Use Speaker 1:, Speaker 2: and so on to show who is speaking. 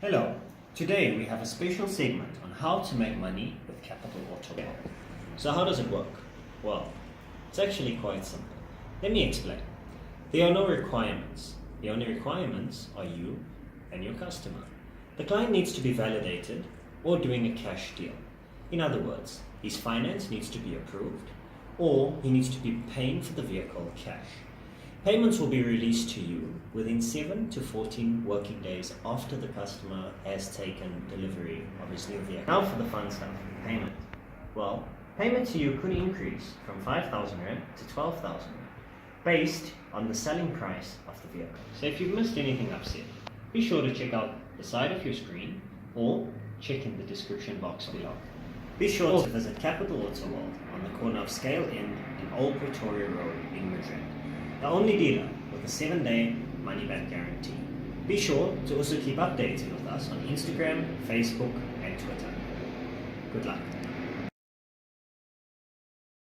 Speaker 1: Hello, today we have a special segment on how to make money with Capital Auto. So how does it work? Well, it's actually quite simple. Let me explain. There are no requirements. The only requirements are you and your customer. The client needs to be validated or doing a cash deal. In other words, his finance needs to be approved or he needs to be paying for the vehicle cash. Payments will be released to you within 7 to 14 working days after the customer has taken delivery of his new vehicle. Now for the fun stuff, payment. Well, payment to you could increase from 5,000 Rand to 12,000 Rand based on the selling price of the vehicle. So if you've missed anything I've said, be sure to check out the side of your screen or check in the description box below. Be sure to visit Capital Auto World on the corner of Scale End and Old Pretoria Road in Midrand, the only dealer with a 7-day money-back guarantee. Be sure to also keep updated with us on Instagram, Facebook and Twitter. Good luck.